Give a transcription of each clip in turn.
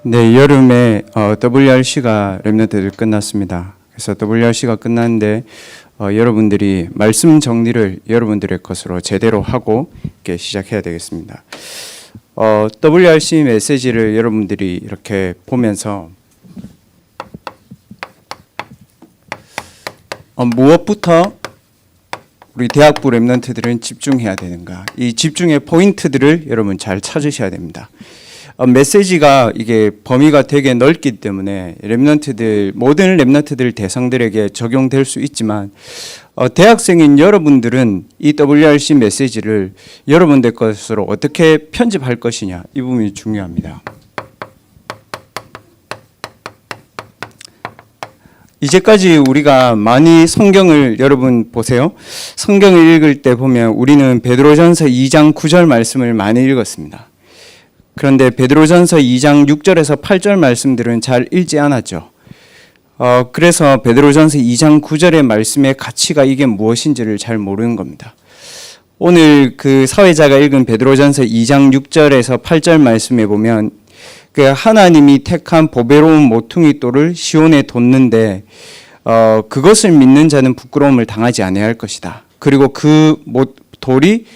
네, 여름에 WRC가 랩런트들 끝났습니다. 그래서 WRC가 끝났는데 여러분들이 말씀 정리를 여러분들의 것으로 제대로 하고 이렇게 시작해야 되겠습니다. WRC 메시지를 여러분들이 이렇게 보면서 무엇부터 우리 대학부 랩런트들은 집중해야 되는가, 이 집중의 포인트들을 여러분 잘 찾으셔야 됩니다. 메시지가 이게 범위가 되게 넓기 때문에 랩런트들, 모든 랩런트들 대상들에게 적용될 수 있지만 대학생인 여러분들은 이 WRC 메시지를 여러분들 것으로 어떻게 편집할 것이냐, 이 부분이 중요합니다. 이제까지 우리가 많이 성경을, 여러분 보세요. 성경을 읽을 때 보면 우리는 베드로전서 2장 9절 말씀을 많이 읽었습니다. 그런데 베드로전서 2장 6절에서 8절 말씀들은 잘 읽지 않았죠. 그래서 베드로전서 2장 9절의 말씀의 가치가 이게 무엇인지를 잘 모르는 겁니다. 오늘 그 사회자가 읽은 베드로전서 2장 6절에서 8절 말씀에 보면 그 하나님이 택한 보배로운 모퉁이 돌을 시온에 뒀는데 그것을 믿는 자는 부끄러움을 당하지 아니할 것이다. 그리고 그 돌이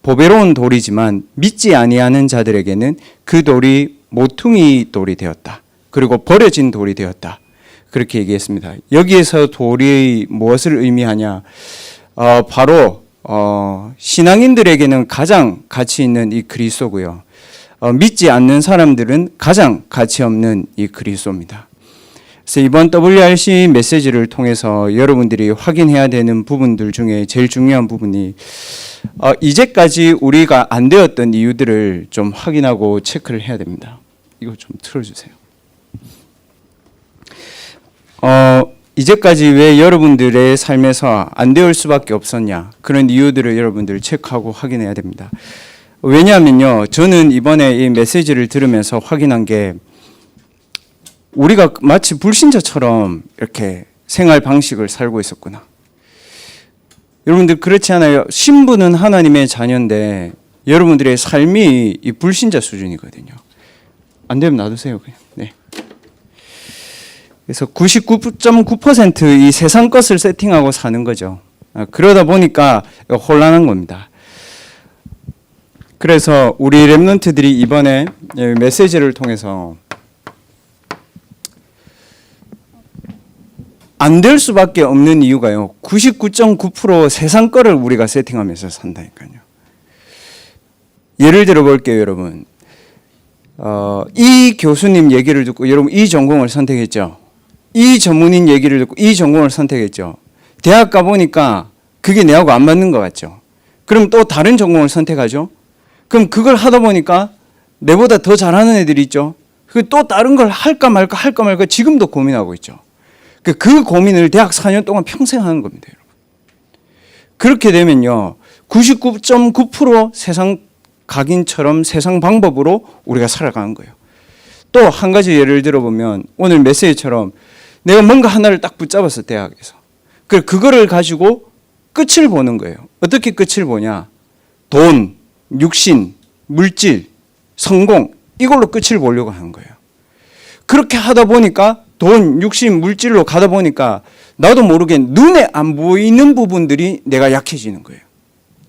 보배로운 돌이지만 믿지 아니하는 자들에게는 그 돌이 모퉁이 돌이 되었다. 그리고 버려진 돌이 되었다. 그렇게 얘기했습니다. 여기에서 돌이 무엇을 의미하냐? 바로 신앙인들에게는 가장 가치 있는 이 그리스도고요. 믿지 않는 사람들은 가장 가치 없는 이 그리스도입니다. 그래서 이번 WRC 메시지를 통해서 여러분들이 확인해야 되는 부분들 중에 제일 중요한 부분이 이제까지 우리가 안 되었던 이유들을 좀 확인하고 체크를 해야 됩니다. 이거 좀 틀어주세요. 이제까지 왜 여러분들의 삶에서 안 되올 수밖에 없었냐, 그런 이유들을 여러분들 체크하고 확인해야 됩니다. 왜냐하면요, 저는 이번에 이 메시지를 들으면서 확인한 게 우리가 마치 불신자처럼 이렇게 생활 방식을 살고 있었구나. 여러분들 그렇지 않아요? 신부는 하나님의 자녀인데 여러분들의 삶이 이 불신자 수준이거든요. 안 되면 놔두세요, 그냥. 네. 그래서 99.9% 이 세상 것을 세팅하고 사는 거죠. 그러다 보니까 혼란한 겁니다. 그래서 우리 랩런트들이 이번에 메시지를 통해서 안 될 수밖에 없는 이유가요, 99.9% 세상 거를 우리가 세팅하면서 산다니까요. 예를 들어 볼게요, 여러분. 이 교수님 얘기를 듣고 여러분 이 전공을 선택했죠. 이 전문인 얘기를 듣고 이 전공을 선택했죠. 대학 가보니까 그게 내하고 안 맞는 것 같죠. 그럼 또 다른 전공을 선택하죠. 그럼 그걸 하다 보니까 내보다 더 잘하는 애들이 있죠. 또 다른 걸 할까 말까 지금도 고민하고 있죠. 그 고민을 대학 4년 동안 평생 하는 겁니다, 여러분. 그렇게 되면요, 99.9% 세상 각인처럼 세상 방법으로 우리가 살아가는 거예요. 또 한 가지 예를 들어보면 오늘 메시지처럼 내가 뭔가 하나를 딱 붙잡았어, 대학에서. 그거를 가지고 끝을 보는 거예요. 어떻게 끝을 보냐? 돈, 육신, 물질, 성공, 이걸로 끝을 보려고 하는 거예요. 그렇게 하다 보니까 돈, 육신, 물질로 가다 보니까 나도 모르게 눈에 안 보이는 부분들이 내가 약해지는 거예요.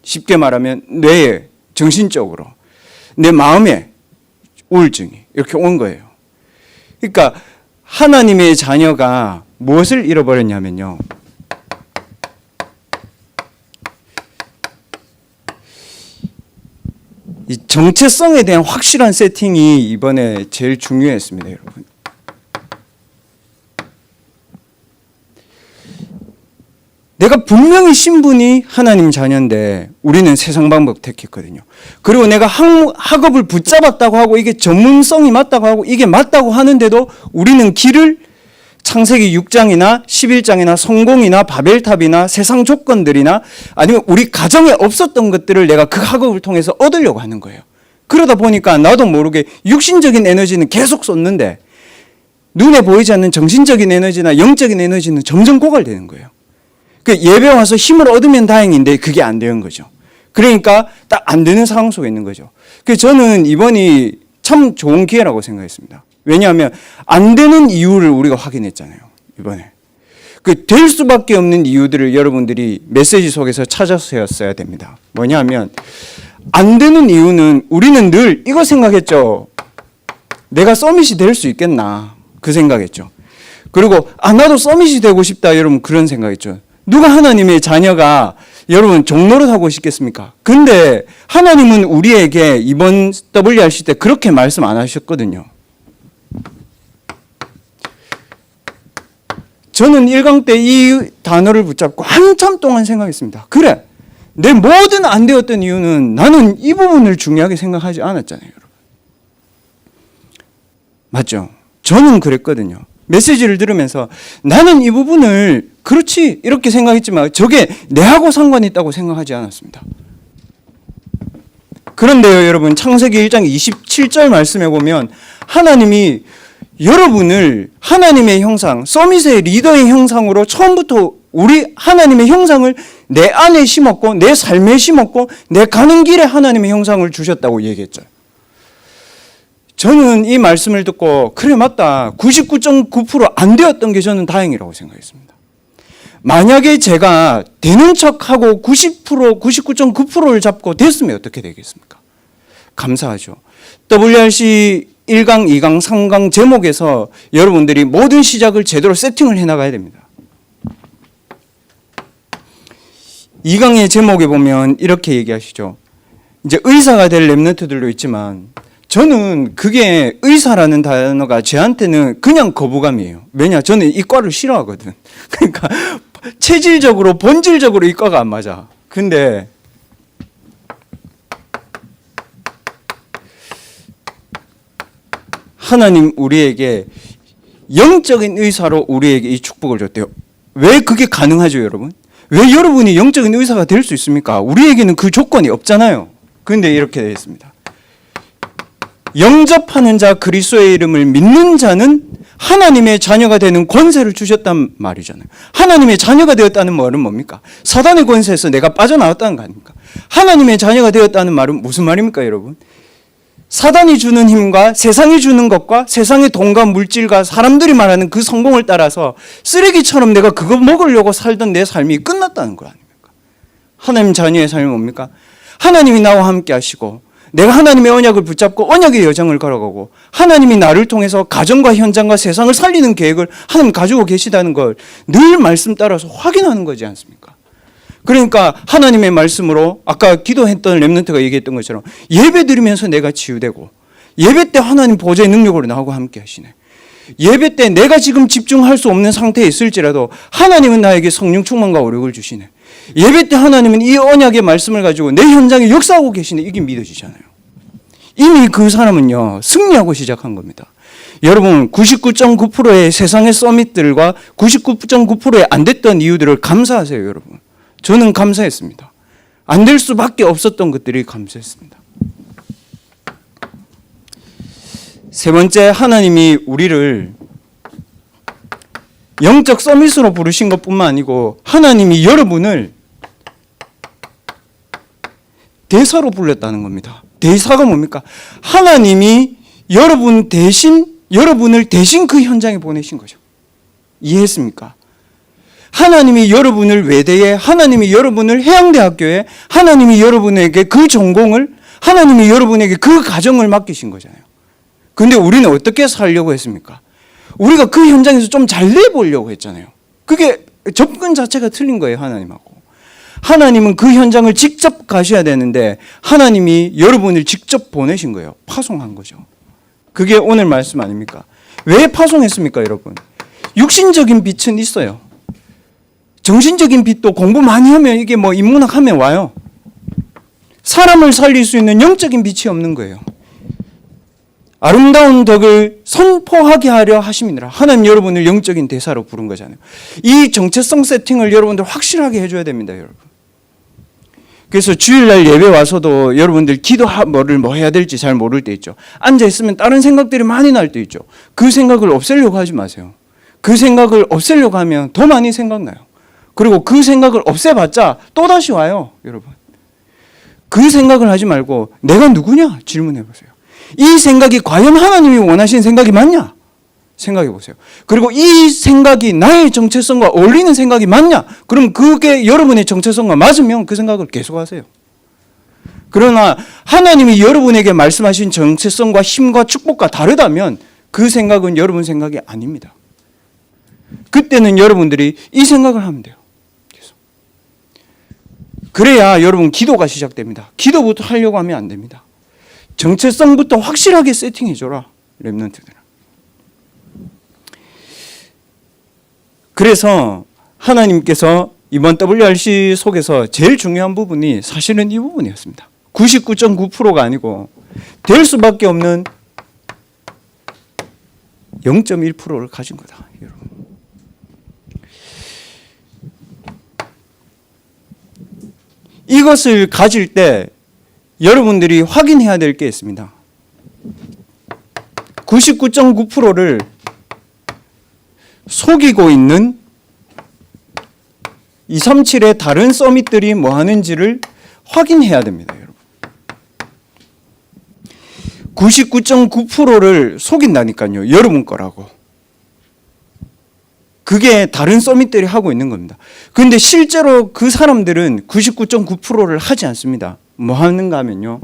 쉽게 말하면 뇌에, 정신적으로, 내 마음에 우울증이 이렇게 온 거예요. 그러니까 하나님의 자녀가 무엇을 잃어버렸냐면요, 이 정체성에 대한 확실한 세팅이 이번에 제일 중요했습니다, 여러분. 내가 분명히 신분이 하나님 자녀인데 우리는 세상 방법 택했거든요. 그리고 내가 학업을 붙잡았다고 하고 이게 전문성이 맞다고 하고 이게 맞다고 하는데도 우리는 길을 창세기 6장이나 11장이나 성공이나 바벨탑이나 세상 조건들이나 아니면 우리 가정에 없었던 것들을 내가 그 학업을 통해서 얻으려고 하는 거예요. 그러다 보니까 나도 모르게 육신적인 에너지는 계속 쏟는데 눈에 보이지 않는 정신적인 에너지나 영적인 에너지는 점점 고갈되는 거예요. 예배 와서 힘을 얻으면 다행인데 그게 안 되는 거죠. 그러니까 딱 안 되는 상황 속에 있는 거죠. 그래서 저는 이번이 참 좋은 기회라고 생각했습니다. 왜냐하면 안 되는 이유를 우리가 확인했잖아요. 이번에. 그 될 수밖에 없는 이유들을 여러분들이 메시지 속에서 찾았어야 됩니다. 뭐냐 하면 안 되는 이유는 우리는 늘 이거 생각했죠. 내가 서밋이 될 수 있겠나 그 생각했죠. 그리고 나도 서밋이 되고 싶다 여러분 그런 생각했죠. 누가 하나님의 자녀가 여러분 종노릇 하고 싶겠습니까? 근데 하나님은 우리에게 이번 WRC 때 그렇게 말씀 안 하셨거든요. 저는 1강 때 이 단어를 붙잡고 한참 동안 생각했습니다. 그래, 내 뭐든 안 되었던 이유는 나는 이 부분을 중요하게 생각하지 않았잖아요, 여러분. 맞죠? 저는 그랬거든요. 메시지를 들으면서 나는 이 부분을 그렇지 이렇게 생각했지만 저게 내하고 상관이 있다고 생각하지 않았습니다. 그런데요, 여러분, 창세기 1장 27절 말씀에 보면 하나님이 여러분을 하나님의 형상, 서밋의 리더의 형상으로 처음부터 우리 하나님의 형상을 내 안에 심었고 내 삶에 심었고 내 가는 길에 하나님의 형상을 주셨다고 얘기했죠. 저는 이 말씀을 듣고 그래 맞다. 99.9% 안 되었던 게 저는 다행이라고 생각했습니다. 만약에 제가 되는 척하고 99.9%를 잡고 됐으면 어떻게 되겠습니까? 감사하죠. WRC 1강, 2강, 3강 제목에서 여러분들이 모든 시작을 제대로 세팅을 해나가야 됩니다. 2강의 제목에 보면 이렇게 얘기하시죠. 이제 의사가 될 렘넌트들도 있지만 저는 그게 의사라는 단어가 저한테는 그냥 거부감이에요. 왜냐? 저는 이과를 싫어하거든. 그러니까 체질적으로 본질적으로 이과가 안 맞아. 근데 하나님 우리에게 영적인 의사로 우리에게 이 축복을 줬대요. 왜 그게 가능하죠, 여러분? 왜 여러분이 영적인 의사가 될 수 있습니까? 우리에게는 그 조건이 없잖아요. 그런데 이렇게 되어 있습니다. 영접하는 자 그리스도의 이름을 믿는 자는 하나님의 자녀가 되는 권세를 주셨단 말이잖아요. 하나님의 자녀가 되었다는 말은 뭡니까? 사단의 권세에서 내가 빠져나왔다는 거 아닙니까? 하나님의 자녀가 되었다는 말은 무슨 말입니까, 여러분? 사단이 주는 힘과 세상이 주는 것과 세상의 돈과 물질과 사람들이 말하는 그 성공을 따라서 쓰레기처럼 내가 그거 먹으려고 살던 내 삶이 끝났다는 거 아닙니까? 하나님 자녀의 삶이 뭡니까? 하나님이 나와 함께 하시고 내가 하나님의 언약을 붙잡고 언약의 여정을 걸어가고 하나님이 나를 통해서 가정과 현장과 세상을 살리는 계획을 하나님 가지고 계시다는 걸 늘 말씀 따라서 확인하는 거지 않습니까? 그러니까 하나님의 말씀으로 아까 기도했던 렘넌트가 얘기했던 것처럼 예배 드리면서 내가 치유되고 예배 때 하나님 보좌의 능력으로 나하고 함께 하시네. 예배 때 내가 지금 집중할 수 없는 상태에 있을지라도 하나님은 나에게 성령 충만과 오력을 주시네. 예배 때 하나님은 이 언약의 말씀을 가지고 내 현장에 역사하고 계시네. 이게 믿어지잖아요. 이미 그 사람은요 승리하고 시작한 겁니다. 여러분 99.9%의 세상의 서밋들과 99.9%의 안 됐던 이유들을 감사하세요. 여러분 저는 감사했습니다. 안 될 수밖에 없었던 것들이 감사했습니다. 세 번째, 하나님이 우리를 영적 서밋으로 부르신 것뿐만 아니고 하나님이 여러분을 대사로 불렀다는 겁니다. 대사가 뭡니까? 하나님이 여러분을 대신 그 현장에 보내신 거죠. 이해했습니까? 하나님이 여러분을 외대에, 하나님이 여러분을 해양대학교에, 하나님이 여러분에게 그 전공을, 하나님이 여러분에게 그 가정을 맡기신 거잖아요. 근데 우리는 어떻게 살려고 했습니까? 우리가 그 현장에서 좀 잘 내보려고 했잖아요. 그게 접근 자체가 틀린 거예요, 하나님하고. 하나님은 그 현장을 직접 가셔야 되는데 하나님이 여러분을 직접 보내신 거예요. 파송한 거죠. 그게 오늘 말씀 아닙니까? 왜 파송했습니까, 여러분? 육신적인 빛은 있어요. 정신적인 빛도 공부 많이 하면 이게 뭐 인문학 하면 와요. 사람을 살릴 수 있는 영적인 빛이 없는 거예요. 아름다운 덕을 선포하게 하려 하심이니라. 하나님 여러분을 영적인 대사로 부른 거잖아요. 이 정체성 세팅을 여러분들 확실하게 해줘야 됩니다, 여러분. 그래서 주일날 예배 와서도 여러분들 뭐 해야 될지 잘 모를 때 있죠. 앉아있으면 다른 생각들이 많이 날 때 있죠. 그 생각을 없애려고 하지 마세요. 그 생각을 없애려고 하면 더 많이 생각나요. 그리고 그 생각을 없애봤자 또다시 와요, 여러분. 그 생각을 하지 말고 내가 누구냐 질문해 보세요. 이 생각이 과연 하나님이 원하시는 생각이 맞냐? 생각해 보세요. 그리고 이 생각이 나의 정체성과 어울리는 생각이 맞냐? 그럼 그게 여러분의 정체성과 맞으면 그 생각을 계속하세요. 그러나 하나님이 여러분에게 말씀하신 정체성과 힘과 축복과 다르다면 그 생각은 여러분 생각이 아닙니다. 그때는 여러분들이 이 생각을 하면 돼요. 계속. 그래야 여러분 기도가 시작됩니다. 기도부터 하려고 하면 안 됩니다. 정체성부터 확실하게 세팅해줘라, 렘넌트들은. 그래서 하나님께서 이번 WRC 속에서 제일 중요한 부분이 사실은 이 부분이었습니다. 99.9%가 아니고 될 수밖에 없는 0.1%를 가진 거다, 여러분. 이것을 가질 때 여러분들이 확인해야 될 게 있습니다. 99.9%를 속이고 있는 237의 다른 서밋들이 뭐 하는지를 확인해야 됩니다, 여러분. 99.9%를 속인다니까요, 여러분 거라고. 그게 다른 서밋들이 하고 있는 겁니다. 그런데 실제로 그 사람들은 99.9%를 하지 않습니다. 뭐 하는가 하면요,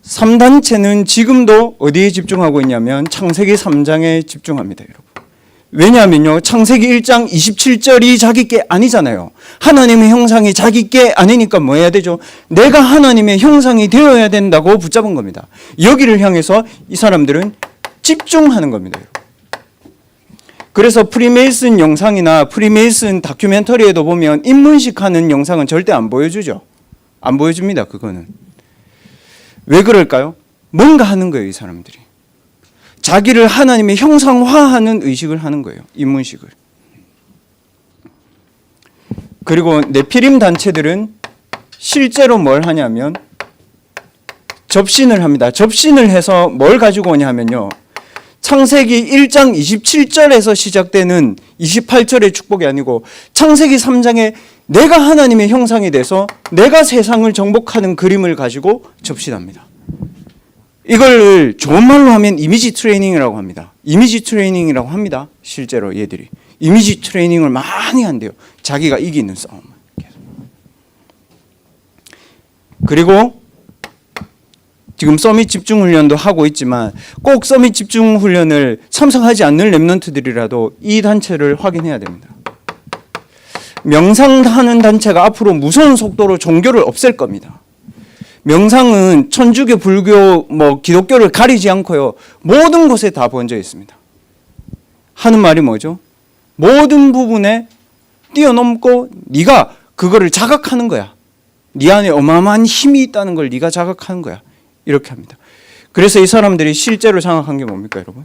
3단체는 지금도 어디에 집중하고 있냐면 창세기 3장에 집중합니다, 여러분. 왜냐하면요, 창세기 1장 27절이 자기 게 아니잖아요. 하나님의 형상이 자기 게 아니니까 뭐 해야 되죠? 내가 하나님의 형상이 되어야 된다고 붙잡은 겁니다. 여기를 향해서 이 사람들은 집중하는 겁니다, 여러분. 그래서 프리메이슨 영상이나 프리메이슨 다큐멘터리에도 보면 입문식하는 영상은 절대 안 보여주죠. 안 보여줍니다, 그거는. 왜 그럴까요? 뭔가 하는 거예요, 이 사람들이. 자기를 하나님의 형상화하는 의식을 하는 거예요, 입문식을. 그리고 네피림 단체들은 실제로 뭘 하냐면 접신을 합니다. 접신을 해서 뭘 가지고 오냐 하면요, 창세기 1장 27절에서 시작되는 28절의 축복이 아니고 창세기 3장에 내가 하나님의 형상이 돼서 내가 세상을 정복하는 그림을 가지고 접신합니다. 이걸 좋은 말로 하면 이미지 트레이닝이라고 합니다. 이미지 트레이닝이라고 합니다. 실제로 얘들이. 이미지 트레이닝을 많이 한대요. 자기가 이기는 싸움을. 그리고 지금 서밋 집중 훈련도 하고 있지만 꼭 서밋 집중 훈련을 참석하지 않는 렘넌트들이라도 이 단체를 확인해야 됩니다. 명상하는 단체가 앞으로 무서운 속도로 종교를 없앨 겁니다. 명상은 천주교, 불교, 기독교를 가리지 않고요, 모든 곳에 다 번져 있습니다. 하는 말이 뭐죠? 모든 부분에 뛰어넘고 네가 그거를 자각하는 거야. 네 안에 어마어마한 힘이 있다는 걸 네가 자각하는 거야. 이렇게 합니다. 그래서 이 사람들이 실제로 장악한 게 뭡니까, 여러분?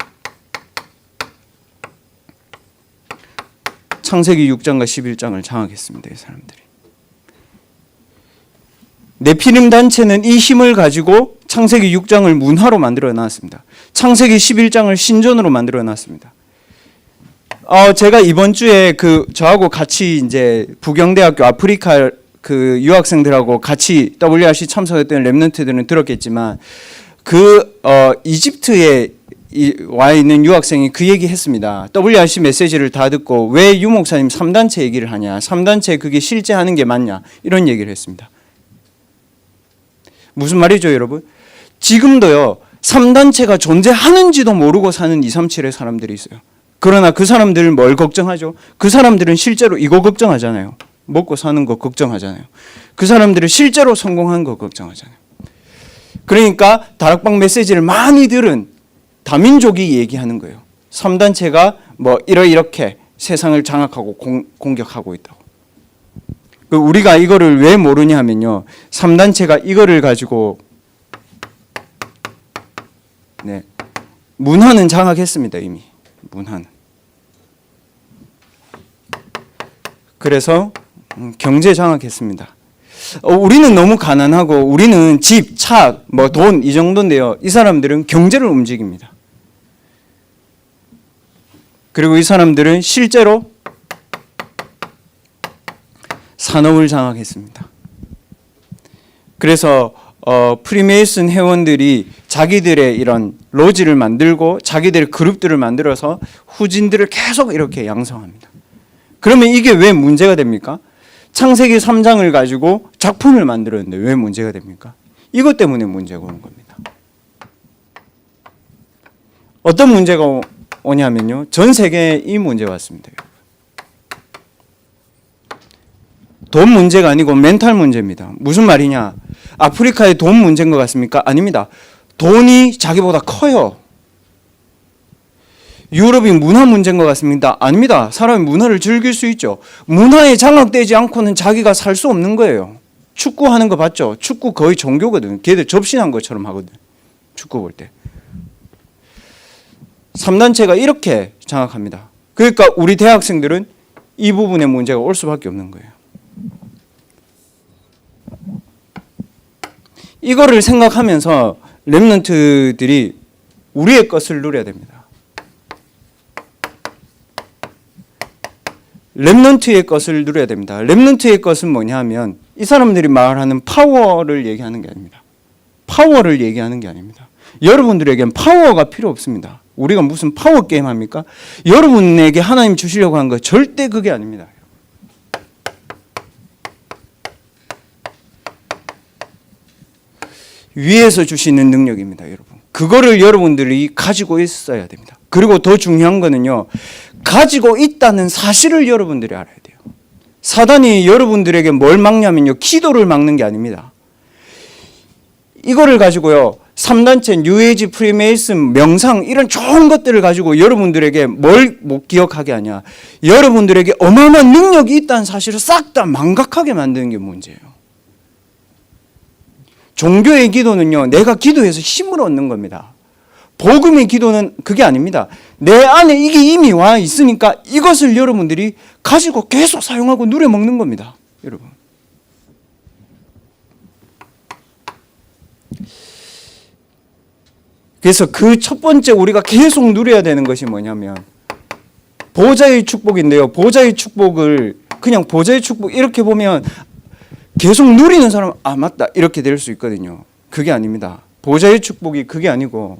창세기 6장과 11장을 장악했습니다, 이 사람들이. 네피림 단체는 이 힘을 가지고 창세기 6장을 문화로 만들어 놨습니다. 창세기 11장을 신전으로 만들어 놨습니다. 제가 이번 주에 저하고 같이 이제 부경대학교 아프리카 유학생들하고 같이 WRC 참석했던 렘넌트들은 들었겠지만 이집트에 와 있는 유학생이 그 얘기 했습니다. WRC 메시지를 다 듣고 왜 유목사님 3단체 얘기를 하냐, 3단체 그게 실제 하는 게 맞냐, 이런 얘기를 했습니다. 무슨 말이죠, 여러분? 지금도요, 3단체가 존재하는지도 모르고 사는 237의 사람들이 있어요. 그러나 그 사람들은 뭘 걱정하죠? 그 사람들은 실제로 이거 걱정하잖아요. 먹고 사는 거 걱정하잖아요. 그 사람들은 실제로 성공한 거 걱정하잖아요. 그러니까 다락방 메시지를 많이 들은 다민족이 얘기하는 거예요. 3단체가 이렇게 세상을 장악하고 공격하고 있다고. 우리가 이거를 왜 모르냐 하면요, 3단체가 이거를 가지고 문화는 장악했습니다, 이미. 문화는. 그래서 경제 장악했습니다. 우리는 너무 가난하고 우리는 집, 차, 돈 이 정도인데요, 이 사람들은 경제를 움직입니다. 그리고 이 사람들은 실제로 산업을 장악했습니다. 그래서 프리메이슨 회원들이 자기들의 이런 로지를 만들고 자기들의 그룹들을 만들어서 후진들을 계속 이렇게 양성합니다. 그러면 이게 왜 문제가 됩니까? 창세기 3장을 가지고 작품을 만들었는데 왜 문제가 됩니까? 이것 때문에 문제가 오는 겁니다. 어떤 문제가 오냐면요, 전 세계에 이 문제가 왔습니다. 돈 문제가 아니고 멘탈 문제입니다. 무슨 말이냐? 아프리카의 돈 문제인 것 같습니까? 아닙니다. 돈이 자기보다 커요. 유럽이 문화 문제인 것 같습니다. 아닙니다. 사람이 문화를 즐길 수 있죠. 문화에 장악되지 않고는 자기가 살 수 없는 거예요. 축구하는 거 봤죠? 축구 거의 종교거든. 걔들 접신한 것처럼 하거든. 축구 볼 때. 3단체가 이렇게 장악합니다. 그러니까 우리 대학생들은 이 부분에 문제가 올 수밖에 없는 거예요. 이거를 생각하면서 렘넌트들이 우리의 것을 누려야 됩니다. 렘넌트의 것을 누려야 됩니다. 렘넌트의 것은 뭐냐 하면 이 사람들이 말하는 파워를 얘기하는 게 아닙니다. 파워를 얘기하는 게 아닙니다. 여러분들에겐 파워가 필요 없습니다. 우리가 무슨 파워 게임 합니까? 여러분에게 하나님 주시려고 하는 거 절대 그게 아닙니다. 위에서 주시는 능력입니다, 여러분. 그거를 여러분들이 가지고 있어야 됩니다. 그리고 더 중요한 거는요, 가지고 있다는 사실을 여러분들이 알아야 돼요. 사단이 여러분들에게 뭘 막냐면요, 기도를 막는 게 아닙니다. 이거를 가지고요, 3단체, 뉴에이지, 프리메이슨, 명상 이런 좋은 것들을 가지고 여러분들에게 뭘 못 기억하게 하냐, 여러분들에게 어마어마한 능력이 있다는 사실을 싹 다 망각하게 만드는 게 문제예요. 종교의 기도는요, 내가 기도해서 힘을 얻는 겁니다. 복음의 기도는 그게 아닙니다. 내 안에 이게 이미 와 있으니까 이것을 여러분들이 가지고 계속 사용하고 누려먹는 겁니다, 여러분. 그래서 그 첫 번째 우리가 계속 누려야 되는 것이 뭐냐면 보좌의 축복인데요. 보좌의 축복을 그냥 보좌의 축복 이렇게 보면 계속 누리는 사람은 아 맞다 이렇게 될 수 있거든요. 그게 아닙니다. 보좌의 축복이 그게 아니고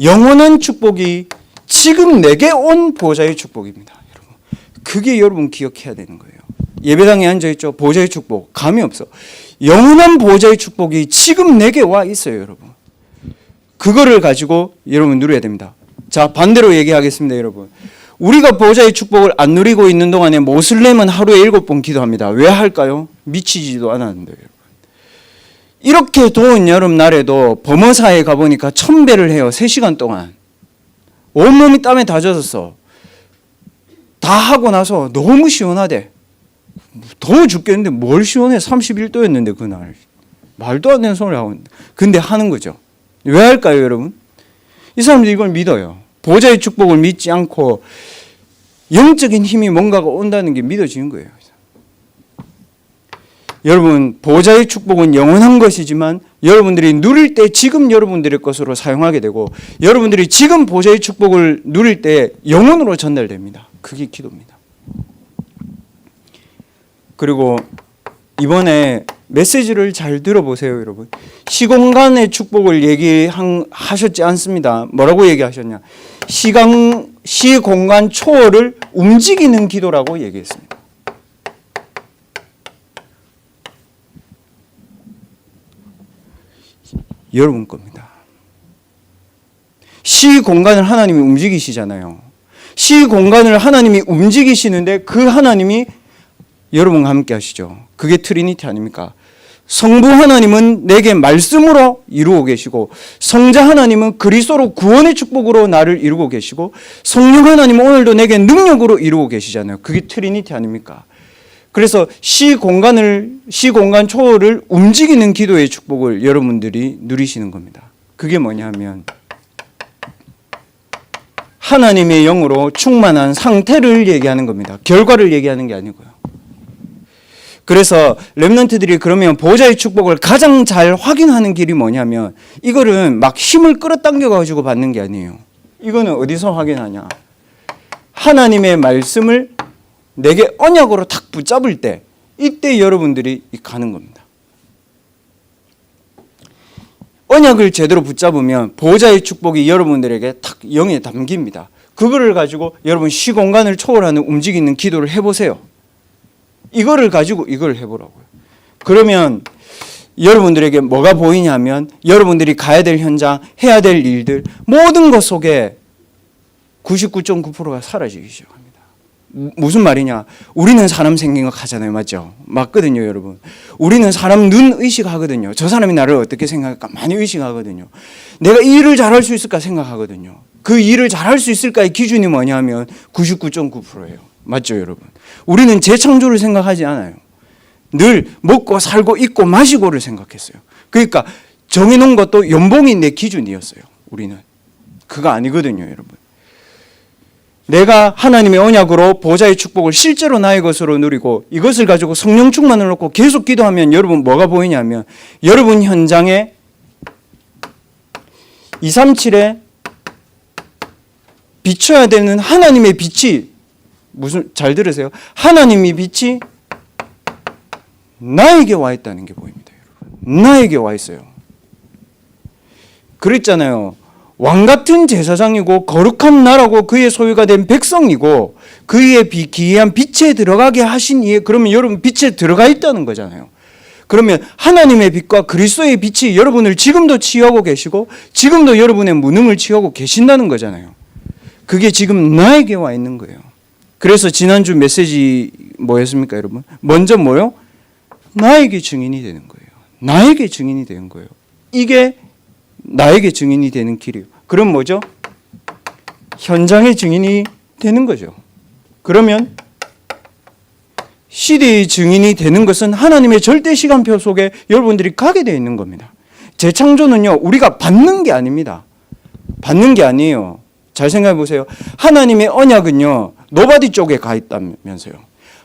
영원한 축복이 지금 내게 온 보좌의 축복입니다, 여러분. 그게 여러분 기억해야 되는 거예요. 예배당에 앉아있죠. 보좌의 축복 감이 없어. 영원한 보좌의 축복이 지금 내게 와 있어요, 여러분. 그거를 가지고 여러분 누려야 됩니다. 자, 반대로 얘기하겠습니다, 여러분. 우리가 보좌의 축복을 안 누리고 있는 동안에 모슬렘은 하루에 7번 기도합니다. 왜 할까요? 미치지도 않았는데, 여러분. 이렇게 더운 여름날에도 범어사에 가보니까 1000배를 해요. 3시간 동안. 온몸이 땀에 다 젖었어. 다 하고 나서 너무 시원하대. 더워 죽겠는데 뭘 시원해. 31도였는데 그날. 말도 안 되는 소리를 하고 있는데. 근데 하는 거죠. 왜 할까요, 여러분? 이 사람들이 이걸 믿어요. 보좌의 축복을 믿지 않고 영적인 힘이 뭔가가 온다는 게 믿어지는 거예요. 여러분, 보좌의 축복은 영원한 것이지만 여러분들이 누릴 때 지금 여러분들의 것으로 사용하게 되고 여러분들이 지금 보좌의 축복을 누릴 때 영원으로 전달됩니다. 그게 기도입니다. 그리고 이번에 메시지를 잘 들어보세요, 여러분. 시공간의 축복을 얘기하셨지 않습니다. 뭐라고 얘기하셨냐? 시공간 초월을 움직이는 기도라고 얘기했습니다. 여러분 겁니다. 시공간을 하나님이 움직이시잖아요. 시공간을 하나님이 움직이시는데 그 하나님이 여러분과 함께 하시죠. 그게 트리니티 아닙니까? 성부 하나님은 내게 말씀으로 이루고 계시고 성자 하나님은 그리스도로 구원의 축복으로 나를 이루고 계시고 성령 하나님은 오늘도 내게 능력으로 이루고 계시잖아요. 그게 트리니티 아닙니까? 그래서 시공간 초월을 움직이는 기도의 축복을 여러분들이 누리시는 겁니다. 그게 뭐냐 하면 하나님의 영으로 충만한 상태를 얘기하는 겁니다. 결과를 얘기하는 게 아니고요. 그래서 렘넌트들이 그러면 보좌의 축복을 가장 잘 확인하는 길이 뭐냐면 이거는 막 힘을 끌어당겨 가지고 받는 게 아니에요. 이거는 어디서 확인하냐? 하나님의 말씀을 내게 언약으로 탁 붙잡을 때 이때 여러분들이 가는 겁니다. 언약을 제대로 붙잡으면 보호자의 축복이 여러분들에게 탁 영에 담깁니다. 그거를 가지고 여러분 시공간을 초월하는 움직이는 기도를 해보세요. 이거를 가지고 이걸 해보라고요. 그러면 여러분들에게 뭐가 보이냐면 여러분들이 가야 될 현장, 해야 될 일들 모든 것 속에 99.9%가 사라지기 시작합니다. 무슨 말이냐? 우리는 사람 생긴 거 하잖아요. 맞죠? 맞거든요, 여러분. 우리는 사람 눈 의식하거든요. 저 사람이 나를 어떻게 생각할까 많이 의식하거든요. 내가 이 일을 잘할 수 있을까 생각하거든요. 그 일을 잘할 수 있을까의 기준이 뭐냐면 99.9%예요. 맞죠, 여러분? 우리는 재창조를 생각하지 않아요. 늘 먹고 살고 입고 마시고를 생각했어요. 그러니까 정해놓은 것도 연봉이 내 기준이었어요. 우리는. 그거 아니거든요, 여러분. 내가 하나님의 언약으로 보호자의 축복을 실제로 나의 것으로 누리고 이것을 가지고 성령 충만을 놓고 계속 기도하면 여러분 뭐가 보이냐면 여러분 현장에 237에 비춰야 되는 하나님의 빛이 잘 들으세요. 하나님의 빛이 나에게 와 있다는 게 보입니다. 여러분. 나에게 와 있어요. 그랬잖아요. 왕 같은 제사장이고 거룩한 나라고 그의 소유가 된 백성이고 그의 기이한 빛에 들어가게 하신 이에 그러면 여러분 빛에 들어가 있다는 거잖아요. 그러면 하나님의 빛과 그리스도의 빛이 여러분을 지금도 치유하고 계시고 지금도 여러분의 무능을 치유하고 계신다는 거잖아요. 그게 지금 나에게 와 있는 거예요. 그래서 지난주 메시지 뭐였습니까, 여러분? 먼저 뭐요? 나에게 증인이 되는 거예요. 나에게 증인이 되는 거예요. 이게 나에게 증인이 되는 길이에요. 그럼 뭐죠? 현장의 증인이 되는 거죠. 그러면 시대의 증인이 되는 것은 하나님의 절대 시간표 속에 여러분들이 가게 되어 있는 겁니다. 재창조는요, 우리가 받는 게 아닙니다. 받는 게 아니에요. 잘 생각해 보세요. 하나님의 언약은요, 노바디 쪽에 가 있다면서요.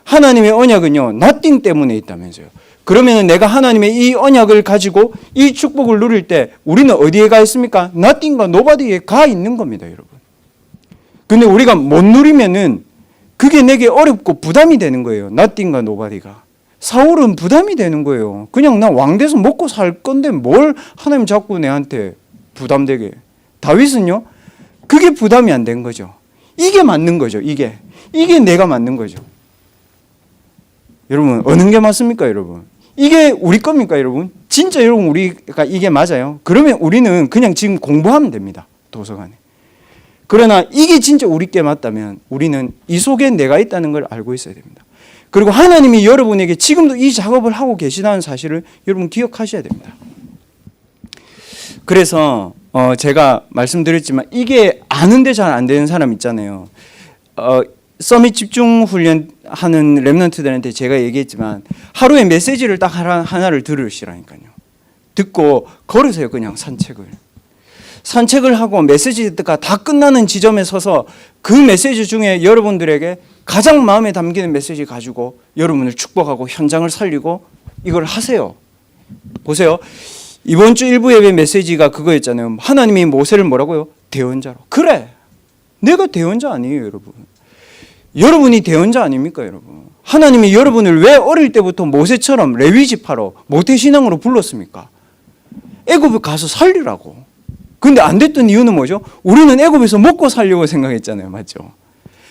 하나님의 언약은요, nothing 때문에 있다면서요. 그러면 내가 하나님의 이 언약을 가지고 이 축복을 누릴 때 우리는 어디에 가 있습니까? nothing과 nobody에 가 있는 겁니다, 여러분. 근데 우리가 못 누리면은 그게 내게 어렵고 부담이 되는 거예요. nothing과 nobody가. 사울은 부담이 되는 거예요. 그냥 나 왕 돼서 먹고 살 건데 뭘 하나님 자꾸 내한테 부담되게. 다윗은요, 그게 부담이 안 된 거죠. 이게 맞는 거죠, 이게 내가 맞는 거죠. 여러분, 어느 게 맞습니까, 여러분? 이게 우리 겁니까, 여러분? 진짜 여러분 우리가 이게 맞아요? 그러면 우리는 그냥 지금 공부하면 됩니다, 도서관에. 그러나 이게 진짜 우리께 맞다면 우리는 이 속에 내가 있다는 걸 알고 있어야 됩니다. 그리고 하나님이 여러분에게 지금도 이 작업을 하고 계시다는 사실을 여러분 기억하셔야 됩니다. 그래서 제가 말씀드렸지만 이게 아는데 잘 안 되는 사람 있잖아요. 서밋 집중 훈련하는 랩런트들한테 제가 얘기했지만 하루에 메시지를 딱 하나를 들으시라니까요. 듣고 걸으세요. 그냥 산책을 하고 메시지가 다 끝나는 지점에 서서 그 메시지 중에 여러분들에게 가장 마음에 담기는 메시지 가지고 여러분을 축복하고 현장을 살리고 이걸 하세요. 보세요. 이번 주 일부 예배 메시지가 그거였잖아요. 하나님이 모세를 뭐라고요? 대언자로. 그래. 내가 대언자 아니에요, 여러분. 여러분이 대언자 아닙니까, 여러분? 하나님이 여러분을 왜 어릴 때부터 모세처럼 레위 지파로 모태신앙으로 불렀습니까? 애굽에 가서 살리라고. 근데 안 됐던 이유는 뭐죠? 우리는 애굽에서 먹고 살려고 생각했잖아요, 맞죠?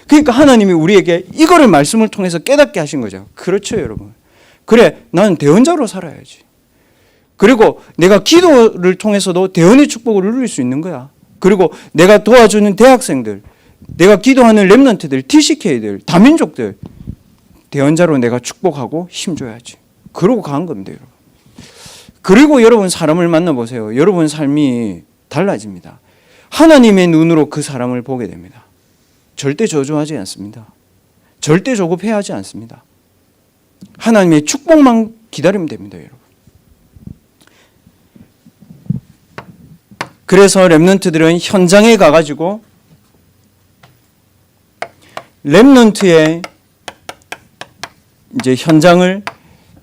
그러니까 하나님이 우리에게 이거를 말씀을 통해서 깨닫게 하신 거죠. 그렇죠, 여러분. 그래, 나는 대언자로 살아야지. 그리고 내가 기도를 통해서도 대언의 축복을 누릴 수 있는 거야. 그리고 내가 도와주는 대학생들, 내가 기도하는 랩런트들, TCK들, 다민족들 대언자로 내가 축복하고 힘줘야지. 그러고 간 겁니다, 여러분. 그리고 여러분 사람을 만나보세요. 여러분 삶이 달라집니다. 하나님의 눈으로 그 사람을 보게 됩니다. 절대 저주하지 않습니다. 절대 조급해하지 않습니다. 하나님의 축복만 기다리면 됩니다, 여러분. 그래서 랩런트들은 현장에 가가지고 랩런트의 이제 현장을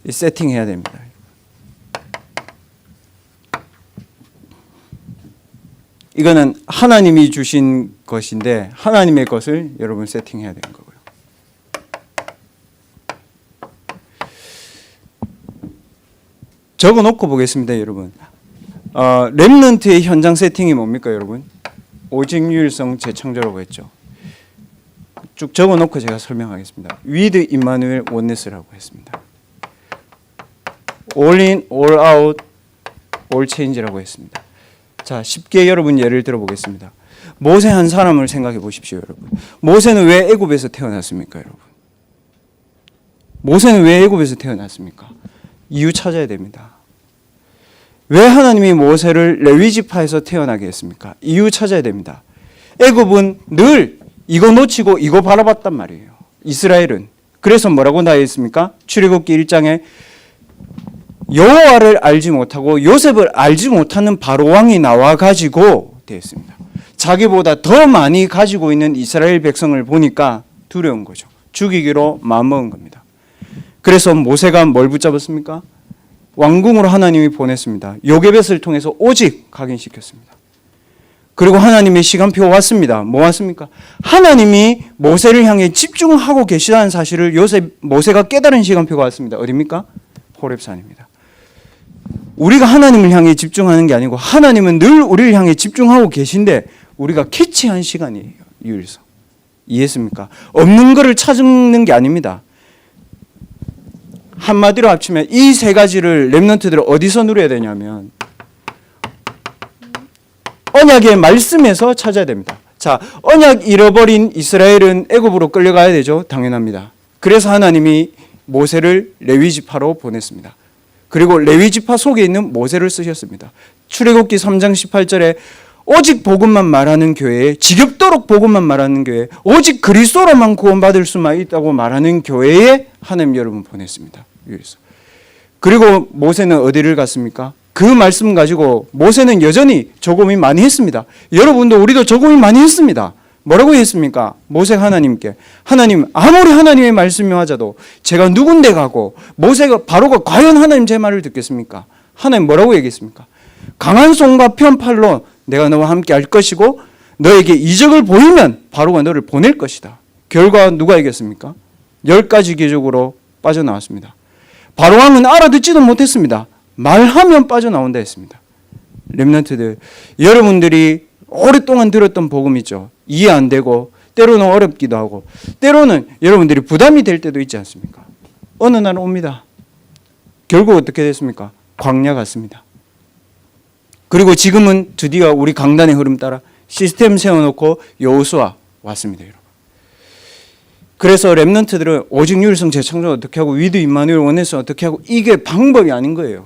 세팅해야 됩니다. 이거는 하나님이 주신 것인데 하나님의 것을 여러분 세팅해야 되는 거고요. 적어놓고 보겠습니다, 여러분. 렘넌트의 현장 세팅이 뭡니까, 여러분? 오직 유일성 재창조라고 했죠. 쭉 적어놓고 제가 설명하겠습니다. With Emmanuel Oneness라고 했습니다. All in, all out, all change라고 했습니다. 자, 쉽게 여러분 예를 들어보겠습니다. 모세 한 사람을 생각해 보십시오, 여러분. 모세는 왜 애굽에서 태어났습니까, 여러분? 모세는 왜 애굽에서 태어났습니까? 이유 찾아야 됩니다. 왜 하나님이 모세를 레위 지파에서 태어나게 했습니까? 이유 찾아야 됩니다. 애굽은 늘 이거 놓치고 이거 바라봤단 말이에요. 이스라엘은. 그래서 뭐라고 나와 있습니까? 출애굽기 1장에 여호와를 알지 못하고 요셉을 알지 못하는 바로 왕이 나와 가지고 되어 있습니다. 자기보다 더 많이 가지고 있는 이스라엘 백성을 보니까 두려운 거죠. 죽이기로 마음먹은 겁니다. 그래서 모세가 뭘 붙잡았습니까? 왕궁으로 하나님이 보냈습니다. 요게벳을 통해서 오직 각인시켰습니다. 그리고 하나님의 시간표 왔습니다. 뭐 왔습니까? 하나님이 모세를 향해 집중하고 계시다는 사실을 모세가 깨달은 시간표가 왔습니다. 어디입니까? 호렙산입니다. 우리가 하나님을 향해 집중하는 게 아니고 하나님은 늘 우리를 향해 집중하고 계신데 우리가 캐치한 시간이에요. 유일성. 이해했습니까? 없는 것을 찾는 게 아닙니다. 한마디로 합치면 이 세 가지를 렘넌트들은 어디서 누려야 되냐면 언약의 말씀에서 찾아야 됩니다. 자, 언약 잃어버린 이스라엘은 애굽으로 끌려가야 되죠. 당연합니다. 그래서 하나님이 모세를 레위 지파로 보냈습니다. 그리고 레위 지파 속에 있는 모세를 쓰셨습니다. 출애굽기 3장 18절에 오직 복음만 말하는 교회에, 지겹도록 복음만 말하는 교회, 오직 그리스도로만 구원받을 수만 있다고 말하는 교회에 하나님 여러분 보냈습니다. 그리고 모세는 어디를 갔습니까? 그 말씀 가지고 모세는 여전히 저고민 많이 했습니다. 여러분도 우리도 저고민 많이 했습니다. 뭐라고 했습니까? 모세가 하나님께, 하나님 아무리 하나님의 말씀이 맞아도 제가 누군데 가고 모세가 바로가 과연 하나님 제 말을 듣겠습니까? 하나님 뭐라고 얘기했습니까? 강한 손과 편팔로 내가 너와 함께 할 것이고 너에게 이적을 보이면 바로가 너를 보낼 것이다. 결과 누가 이겼습니까? 10가지 기적으로 빠져나왔습니다. 바로왕은 알아듣지도 못했습니다. 말하면 빠져나온다 했습니다. 렘넌트들, 여러분들이 오랫동안 들었던 복음 있죠. 이해 안 되고 때로는 어렵기도 하고 때로는 여러분들이 부담이 될 때도 있지 않습니까? 어느 날 옵니다. 결국 어떻게 됐습니까? 광야 같습니다. 그리고 지금은 드디어 우리 강단의 흐름 따라 시스템 세워놓고 여호수아 왔습니다. 여러분. 그래서 렘넌트들은 오직 유일성 재창조 어떻게 하고 위드 임마누엘 원에서 어떻게 하고 이게 방법이 아닌 거예요.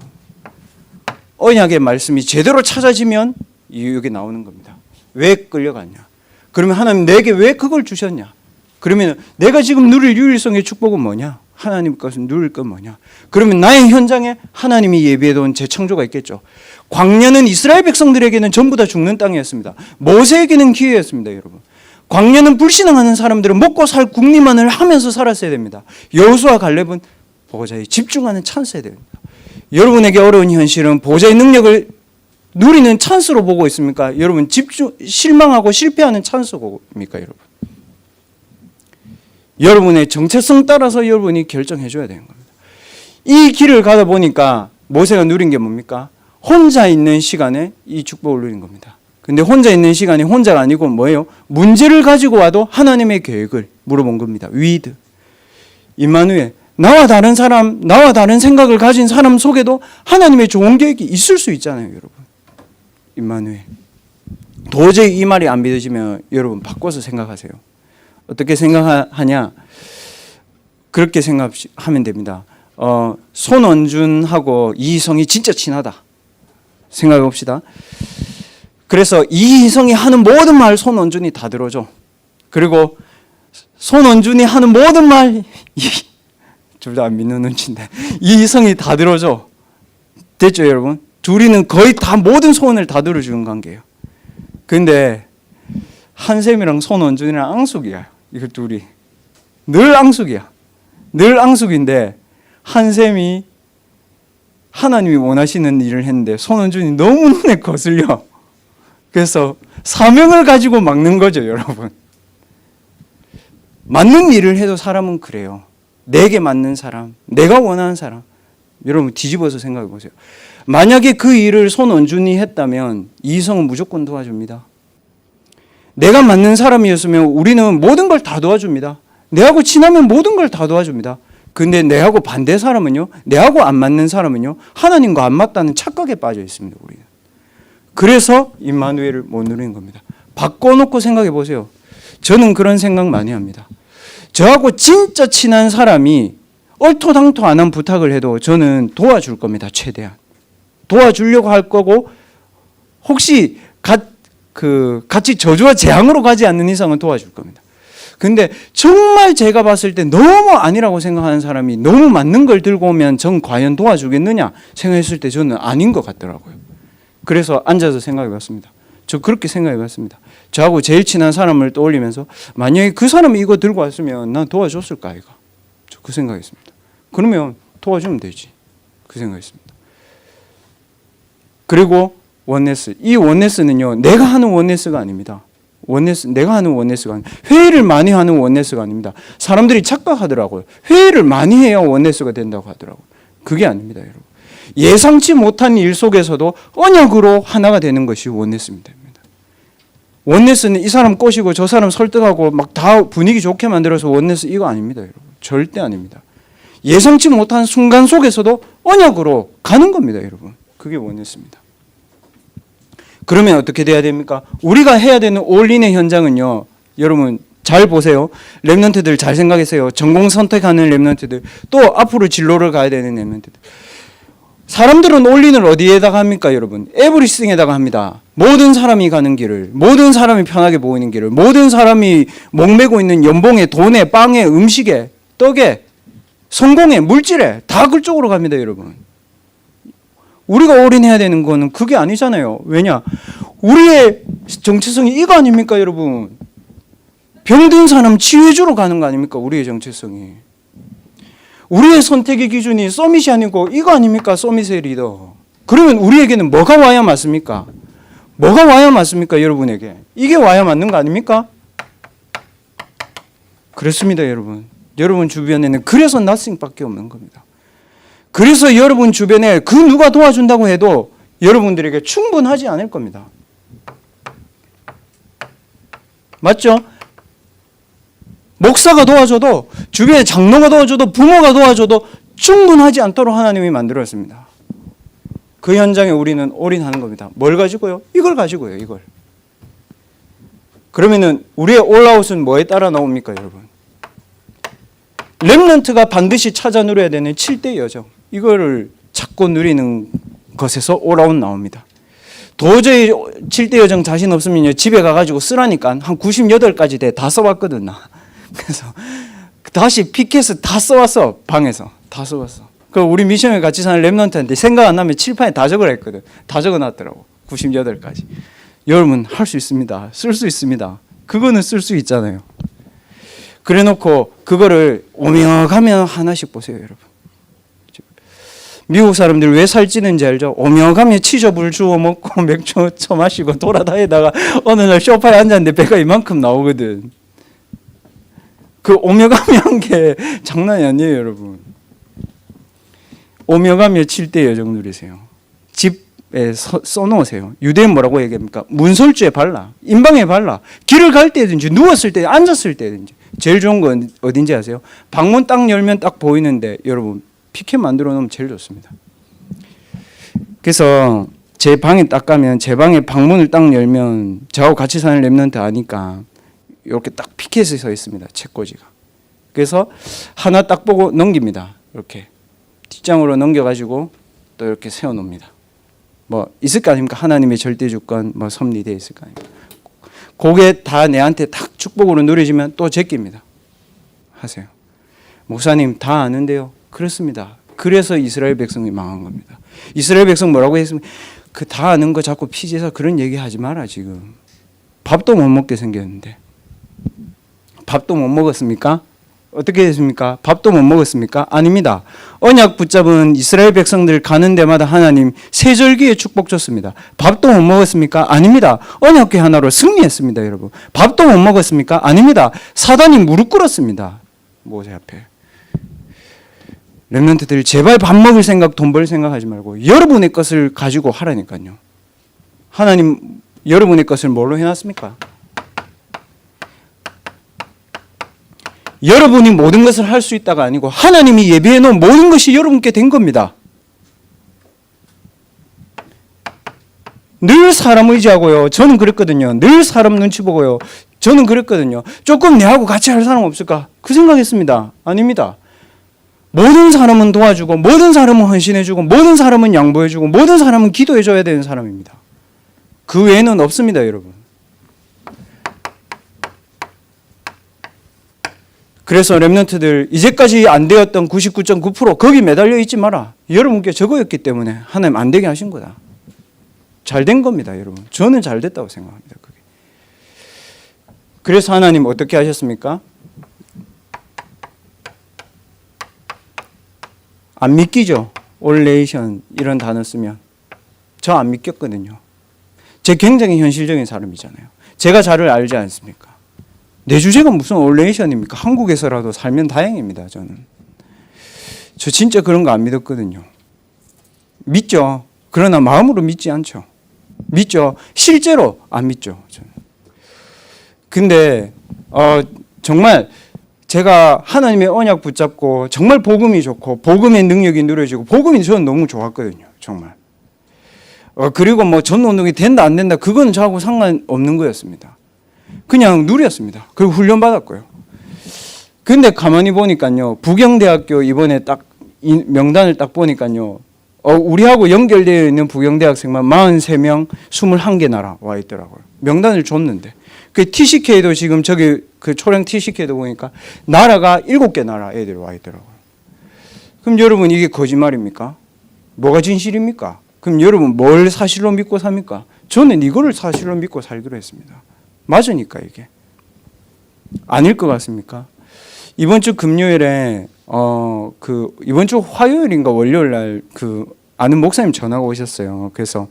언약의 말씀이 제대로 찾아지면 여기 나오는 겁니다. 왜 끌려갔냐? 그러면 하나님 내게 왜 그걸 주셨냐? 그러면 내가 지금 누릴 유일성의 축복은 뭐냐? 하나님 것을 누릴 건 뭐냐? 그러면 나의 현장에 하나님이 예비해둔 재창조가 있겠죠. 광야는 이스라엘 백성들에게는 전부 다 죽는 땅이었습니다. 모세에게는 기회였습니다, 여러분. 광야는 불신앙하는 사람들은 먹고 살 궁리만을 하면서 살았어야 됩니다. 여호수아 갈렙은 보호자에 집중하는 찬스여야 됩니다. 여러분에게 어려운 현실은 보호자의 능력을 누리는 찬스로 보고 있습니까? 여러분 실망하고 실패하는 찬스입니까, 여러분? 여러분의 정체성 따라서 여러분이 결정해 줘야 되는 겁니다. 이 길을 가다 보니까 모세가 누린 게 뭡니까? 혼자 있는 시간에 이 축복을 누린 겁니다. 근데 혼자 있는 시간이 혼자가 아니고 뭐예요? 문제를 가지고 와도 하나님의 계획을 물어본 겁니다. 위드. 임마누엘. 나와 다른 사람, 나와 다른 생각을 가진 사람 속에도 하나님의 좋은 계획이 있을 수 있잖아요, 여러분. 임마누엘. 도저히 이 말이 안 믿어지면 여러분 바꿔서 생각하세요. 어떻게 생각하냐? 그렇게 생각하면 됩니다. 손원준하고 이희성이 진짜 친하다. 생각해 봅시다. 그래서 이희성이 하는 모든 말 손원준이 다 들어줘. 그리고 손원준이 하는 모든 말 둘 다 안 믿는 눈치인데 이희성이 다 들어줘. 됐죠, 여러분? 둘이는 거의 다 모든 소원을 다 들어주는 관계예요. 근데 한샘이랑 손원준이랑 앙숙이야. 이거 둘이 늘 앙숙이야. 늘 앙숙인데 한샘이 하나님이 원하시는 일을 했는데 손원준이 너무 눈에 거슬려. 그래서 사명을 가지고 막는 거죠, 여러분. 맞는 일을 해도 사람은 그래요. 내게 맞는 사람, 내가 원하는 사람, 여러분 뒤집어서 생각해 보세요. 만약에 그 일을 손원준이 했다면 이희성은 무조건 도와줍니다. 내가 맞는 사람이었으면 우리는 모든 걸 다 도와줍니다. 내하고 친하면 모든 걸 다 도와줍니다. 근데 내하고 반대 사람은요, 내하고 안 맞는 사람은요, 하나님과 안 맞다는 착각에 빠져 있습니다. 우리는. 그래서 임마누엘을 못 누리는 겁니다. 바꿔놓고 생각해 보세요. 저는 그런 생각 많이 합니다. 저하고 진짜 친한 사람이 얼토당토 안 한 부탁을 해도 저는 도와줄 겁니다. 최대한. 도와주려고 할 거고, 혹시 같이 저주와 재앙으로 가지 않는 이상은 도와줄 겁니다. 근데 정말 제가 봤을 때 너무 아니라고 생각하는 사람이 너무 맞는 걸 들고 오면 전 과연 도와주겠느냐 생각했을 때 저는 아닌 것 같더라고요. 그래서 앉아서 생각해 봤습니다. 저 그렇게 생각해 봤습니다. 저하고 제일 친한 사람을 떠올리면서 만약에 그 사람이 이거 들고 왔으면 난 도와줬을까 아이가. 저 그 생각했습니다. 그러면 도와주면 되지. 그 생각했습니다. 그리고 원네스. 이 원네스는요, 내가 하는 원네스가 아닙니다. 내가 하는 원네스가 아닙니다. 회의를 많이 하는 원네스가 아닙니다. 사람들이 착각하더라고요. 회의를 많이 해야 원네스가 된다고 하더라고요. 그게 아닙니다, 여러분. 예상치 못한 일 속에서도 언약으로 하나가 되는 것이 원네스입니다. 원네스는 이 사람 꼬시고 저 사람 설득하고 막 다 분위기 좋게 만들어서 원네스 이거 아닙니다, 여러분. 절대 아닙니다. 예상치 못한 순간 속에서도 언약으로 가는 겁니다, 여러분. 그게 원네스입니다. 그러면 어떻게 돼야 됩니까? 우리가 해야 되는 올인의 현장은요, 여러분 잘 보세요. 렘넌트들 잘 생각하세요. 전공 선택하는 렘넌트들, 또 앞으로 진로를 가야 되는 렘넌트들. 사람들은 올인을 어디에다가 합니까, 여러분? 에브리싱에다가 합니다. 모든 사람이 가는 길을, 모든 사람이 편하게 보이는 길을, 모든 사람이 목매고 있는 연봉에, 돈에, 빵에, 음식에, 떡에, 성공에, 물질에 다 그쪽으로 갑니다, 여러분. 우리가 올인해야 되는 거는 그게 아니잖아요. 왜냐? 우리의 정체성이 이거 아닙니까, 여러분? 병든 사람 치유해주러 가는 거 아닙니까, 우리의 정체성이. 우리의 선택의 기준이 서밋이 아니고 이거 아닙니까, 서밋의 리더. 그러면 우리에게는 뭐가 와야 맞습니까? 뭐가 와야 맞습니까, 여러분에게? 이게 와야 맞는 거 아닙니까? 그렇습니다, 여러분. 여러분 주변에는 그래서 nothing밖에 없는 겁니다. 그래서 여러분 주변에 그 누가 도와준다고 해도 여러분들에게 충분하지 않을 겁니다. 맞죠? 목사가 도와줘도, 주변에 장로가 도와줘도, 부모가 도와줘도 충분하지 않도록 하나님이 만들었습니다. 그 현장에 우리는 올인하는 겁니다. 뭘 가지고요? 이걸 가지고요, 이걸. 그러면은 우리의 올아웃은 뭐에 따라 나옵니까, 여러분? 렘넌트가 반드시 찾아 누려야 되는 7대 여정. 이거를 찾고 누리는 것에서 올아웃 나옵니다. 도저히 7대 여정 자신 없으면 집에 가가지고 쓰라니까 한 98가지 다 써봤거든, 나. 그래서 다시 피켓을 다 써왔어, 방에서. 다 써왔어. 그 우리 미션을 같이 사는 렘넌트한테 생각 안 나면 칠판에 다 적으라 했거든. 다 적어놨더라고. 98가지. 여러분 할 수 있습니다. 쓸 수 있습니다. 그거는 쓸 수 있잖아요. 그래 놓고 그거를 오며가며 하나씩 보세요, 여러분. 미국 사람들 왜 살찌는지 알죠? 오며가며 치즈볼 주워 먹고 맥주 처마시고 돌아다니다가 어느 날 소파에 앉았는데 배가 이만큼 나오거든. 그 오며가며 한 게 장난이 아니에요, 여러분. 오며가며 7대 여정 누리세요. 집에 써놓으세요. 유대인 뭐라고 얘기합니까? 문설주에 발라, 인방에 발라, 길을 갈 때든지 누웠을 때, 앉았을 때든지. 제일 좋은 건 어딘지 아세요? 방문 딱 열면 딱 보이는데 여러분 피켓 만들어 놓으면 제일 좋습니다. 그래서 제 방에 딱 가면, 제 방에 방문을 딱 열면 저하고 같이 사는 렘넌트 아니까 이렇게 딱 피켓이 서 있습니다, 책꽂이가. 그래서 하나 딱 보고 넘깁니다. 이렇게 뒷장으로 넘겨가지고 또 이렇게 세워놓습니다. 뭐 있을 거 아닙니까? 하나님의 절대 주권, 뭐 섭리되어 있을 거 아닙니까? 그게 다 내한테 딱 축복으로 누려지면 또 제낍니다. 하세요. 목사님 다 아는데요. 그렇습니다. 그래서 이스라엘 백성이 망한 겁니다. 이스라엘 백성 뭐라고 했습니까? 그 다 아는 거 자꾸 피지에서 그런 얘기 하지 마라, 지금. 밥도 못 먹게 생겼는데. 밥도 못 먹었습니까? 어떻게 됐습니까? 밥도 못 먹었습니까? 아닙니다. 언약 붙잡은 이스라엘 백성들 가는 데마다 하나님 세절기에 축복 줬습니다. 밥도 못 먹었습니까? 아닙니다. 언약궤 하나로 승리했습니다, 여러분. 밥도 못 먹었습니까? 아닙니다. 사단이 무릎 꿇었습니다, 모세 앞에. 렘넌트들 제발 밥 먹을 생각, 돈 벌 생각하지 말고 여러분의 것을 가지고 하라니까요. 하나님 여러분의 것을 뭘로 해놨습니까? 여러분이 모든 것을 할 수 있다가 아니고 하나님이 예비해 놓은 모든 것이 여러분께 된 겁니다. 늘 사람 의지하고요. 저는 그랬거든요. 늘 사람 눈치 보고요. 저는 그랬거든요. 조금 내하고 같이 할 사람 없을까? 그 생각했습니다. 아닙니다. 모든 사람은 도와주고 모든 사람은 헌신해주고 모든 사람은 양보해주고 모든 사람은 기도해줘야 되는 사람입니다. 그 외에는 없습니다, 여러분. 그래서 렘넌트들 이제까지 안 되었던 99.9% 거기 매달려 있지 마라. 여러분께 적어였기 때문에 하나님 안 되게 하신 거다. 잘 된 겁니다, 여러분. 저는 잘 됐다고 생각합니다. 그게. 그래서 하나님 어떻게 하셨습니까? 안 믿기죠? 올레이션 이런 단어 쓰면. 저 안 믿겼거든요. 제 굉장히 현실적인 사람이잖아요. 제가 저를 알지 않습니까? 내 주제가 무슨 올레이션입니까? 한국에서라도 살면 다행입니다, 저는. 저 진짜 그런 거 안 믿었거든요. 믿죠. 그러나 마음으로 믿지 않죠. 믿죠. 실제로 안 믿죠, 저는. 근데 정말 제가 하나님의 언약 붙잡고 정말 복음이 좋고 복음의 능력이 누려지고 복음이 저는 너무 좋았거든요, 정말. 그리고 뭐 전도운동이 된다 안 된다 그건 저하고 상관없는 거였습니다. 그냥 누렸습니다. 그리고 훈련 받았고요. 근데 가만히 보니까요, 부경대학교 이번에 딱 명단을 딱 보니까요, 우리하고 연결되어 있는 부경대학생만 43명, 21개 나라 와 있더라고요. 명단을 줬는데. 그 TCK도 지금 저기 그 초령 TCK도 보니까 나라가 7개 나라 애들 와 있더라고요. 그럼 여러분 이게 거짓말입니까? 뭐가 진실입니까? 그럼 여러분 뭘 사실로 믿고 삽니까? 저는 이거를 사실로 믿고 살기로 했습니다. 맞으니까 이게. 아닐 것 같습니까? 이번 주 금요일에 이번 주 화요일인가 월요일 날 아는 목사님 전화가 오셨어요. 그래서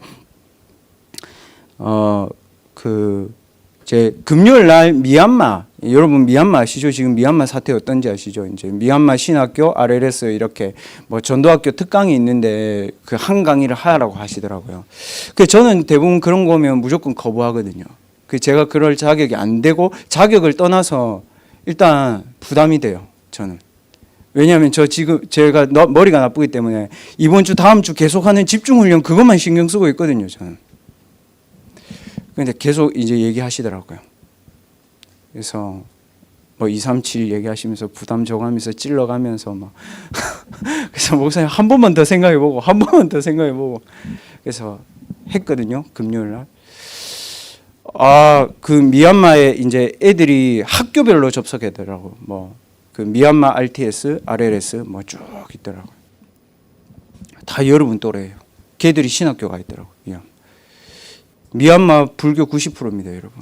제 금요일 날 미얀마, 여러분 미얀마 아시죠? 지금 미얀마 사태 어떤지 아시죠? 이제 미얀마 신학교 RLS 이렇게 뭐 전도학교 특강이 있는데 그 한 강의를 하라고 하시더라고요. 그 저는 대부분 그런 거 오면 무조건 거부하거든요. 그 제가 그럴 자격이 안 되고 자격을 떠나서 일단 부담이 돼요, 저는. 왜냐하면 지금 제가 머리가 나쁘기 때문에 이번 주 다음 주 계속하는 집중훈련 그것만 신경 쓰고 있거든요, 저는. 근데 계속 이제 얘기하시더라고요. 그래서 뭐 237 얘기하시면서 부담 줘가면서 찔러가면서 막 그래서 목사님 한 번만 더 생각해보고 한 번만 더 생각해보고 그래서 했거든요, 금요일 날. 그 미얀마에 이제 애들이 학교별로 접속했더라고. 뭐 그 미얀마 RTS, RLS 뭐 쭉 있더라고요. 다 여러분 또래예요. 걔들이 신학교 가 있더라고요. 미얀마 불교 90%입니다, 여러분.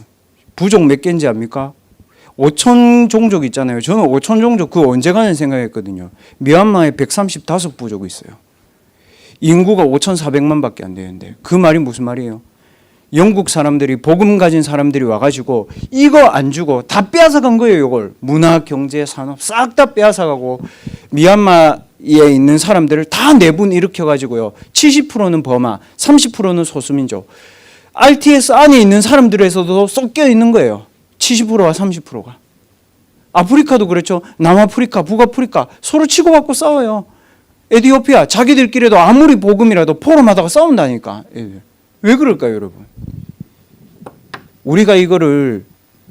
부족 몇 개인지 압니까? 5천 종족 있잖아요. 저는 5천 종족 그거 언제 가는 생각했거든요. 미얀마에 135부족이 있어요. 인구가 5,400만밖에 안 되는데 그 말이 무슨 말이에요? 영국 사람들이 복음 가진 사람들이 와가지고 이거 안 주고 다 빼앗아간 거예요. 이걸 문화, 경제, 산업 싹 다 빼앗아가고 미얀마에 있는 사람들을 다 내분 일으켜가지고요. 70%는 버마, 30%는 소수민족. RTS 안에 있는 사람들에서도 섞여 있는 거예요. 70%와 30%가. 아프리카도 그렇죠. 남아프리카, 북아프리카 서로 치고받고 싸워요. 에티오피아 자기들끼리도 아무리 복음이라도 포럼하다가 싸운다니까. 왜 그럴까요, 여러분? 우리가 이거를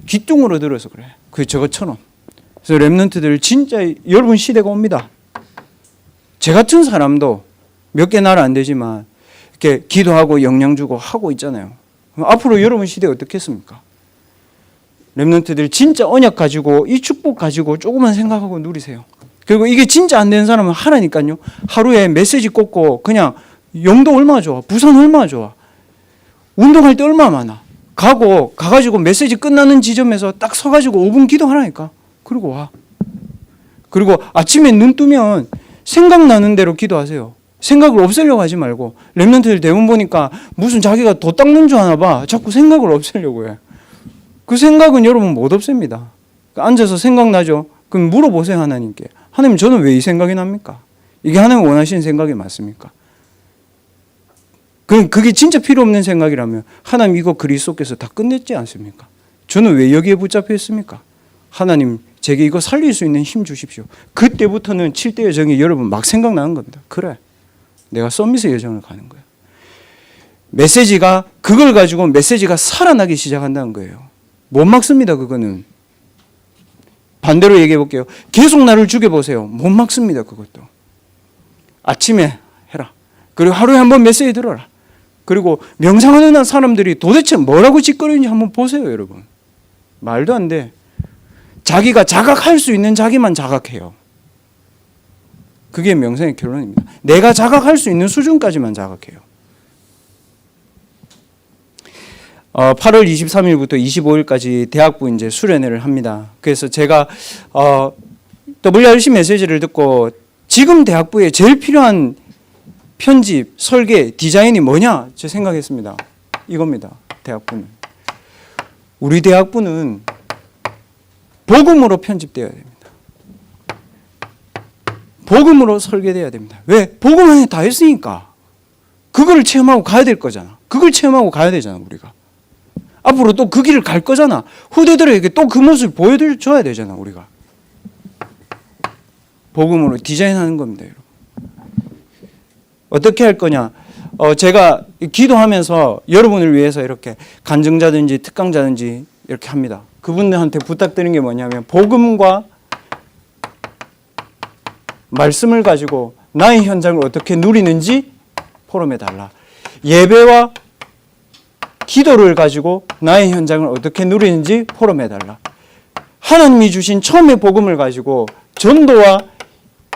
귀뚱으로 들어서 그래. 그 저것처럼. 그래서 렘넌트들 진짜 여러분 시대가 옵니다. 제 같은 사람도 몇 개 나라 안 되지만 이렇게 기도하고 영향 주고 하고 있잖아요. 앞으로 여러분 시대 어떻겠습니까? 렘넌트들 진짜 언약 가지고 이 축복 가지고 조금만 생각하고 누리세요. 그리고 이게 진짜 안 되는 사람은 하라니까요. 하루에 메시지 꽂고 그냥 영도 얼마나 좋아, 부산 얼마나 좋아, 운동할 때 얼마나 많아. 가가지고 메시지 끝나는 지점에서 딱 서가지고 5분 기도하라니까. 그리고 와. 그리고 아침에 눈 뜨면 생각나는 대로 기도하세요. 생각을 없애려고 하지 말고. 렘넌트들 대부분 보니까 무슨 자기가 도 닦는 줄 아나 봐. 자꾸 생각을 없애려고 해. 그 생각은 여러분 못 없앱니다. 앉아서 생각나죠? 그럼 물어보세요, 하나님께. 하나님, 저는 왜 이 생각이 납니까? 이게 하나님 원하시는 생각이 맞습니까? 그게 진짜 필요 없는 생각이라면 하나님 이거 그리스도께서 다 끝냈지 않습니까? 저는 왜 여기에 붙잡혀 있습니까? 하나님 제게 이거 살릴 수 있는 힘 주십시오. 그때부터는 7대 여정이 여러분 막 생각나는 겁니다. 그래, 내가 서밋의 여정을 가는 거야. 메시지가 그걸 가지고 메시지가 살아나기 시작한다는 거예요. 못 막습니다. 그거는. 반대로 얘기해 볼게요. 계속 나를 죽여보세요. 못 막습니다. 그것도. 아침에 해라. 그리고 하루에 한 번 메시지 들어라. 그리고 명상하는 사람들이 도대체 뭐라고 짓거리는지 한번 보세요. 여러분. 말도 안 돼. 자기가 자각할 수 있는 자기만 자각해요. 그게 명상의 결론입니다. 내가 자각할 수 있는 수준까지만 자각해요. 8월 23일부터 25일까지 대학부 이제 수련회를 합니다. 그래서 제가 WRC 메시지를 듣고 지금 대학부에 제일 필요한 편집, 설계, 디자인이 뭐냐? 제 생각했습니다. 이겁니다. 대학부는. 우리 대학부는 복음으로 편집되어야 됩니다. 복음으로 설계되어야 됩니다. 왜? 복음 안에 다 했으니까. 그걸 체험하고 가야 될 거잖아. 그걸 체험하고 가야 되잖아, 우리가. 앞으로 또 그 길을 갈 거잖아. 후대들에게 또 그 모습을 보여줘야 되잖아, 우리가. 복음으로 디자인하는 겁니다, 여러분. 어떻게 할 거냐? 제가 기도하면서 여러분을 위해서 이렇게 간증자든지 특강자든지 이렇게 합니다. 그분들한테 부탁드리는 게 뭐냐면 복음과 말씀을 가지고 나의 현장을 어떻게 누리는지 포럼해 달라. 예배와 기도를 가지고 나의 현장을 어떻게 누리는지 포럼해 달라. 하나님이 주신 처음의 복음을 가지고 전도와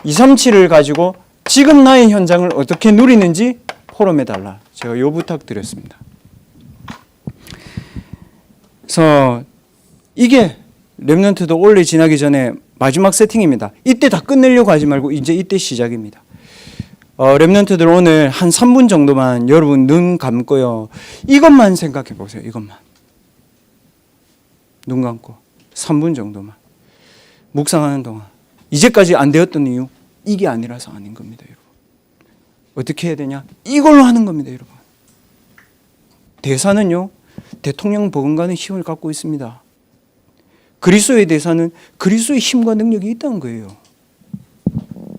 237을 가지고 지금 나의 현장을 어떻게 누리는지 포럼해 달라. 제가 요 부탁 드렸습니다. 그래서 이게 렘넌트도 올해 지나기 전에 마지막 세팅입니다. 이때 다 끝내려고 하지 말고 이제 이때 시작입니다. 렘넌트들 오늘 한 3분 정도만 여러분 눈 감고요. 이것만 생각해 보세요. 이것만. 눈 감고 3분 정도만. 묵상하는 동안. 이제까지 안 되었던 이유 이게 아니라서 아닌 겁니다. 여러분. 어떻게 해야 되냐? 이걸로 하는 겁니다. 여러분. 대사는요. 대통령 버금가는 힘을 갖고 있습니다. 그리스도의 대사는 그리스도의 힘과 능력이 있다는 거예요.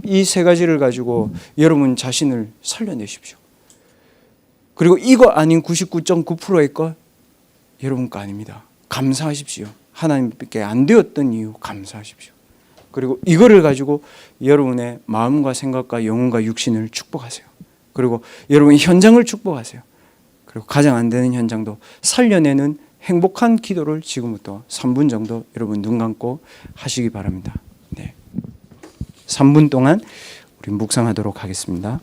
이 세 가지를 가지고 여러분 자신을 살려내십시오. 그리고 이거 아닌 99.9%의 것 여러분 거 아닙니다. 감사하십시오. 하나님께 안 되었던 이유 감사하십시오. 그리고 이거를 가지고 여러분의 마음과 생각과 영혼과 육신을 축복하세요. 그리고 여러분의 현장을 축복하세요. 그리고 가장 안 되는 현장도 살려내는 행복한 기도를 지금부터 3분 정도 여러분 눈 감고 하시기 바랍니다. 네. 3분 동안 우리 묵상하도록 하겠습니다.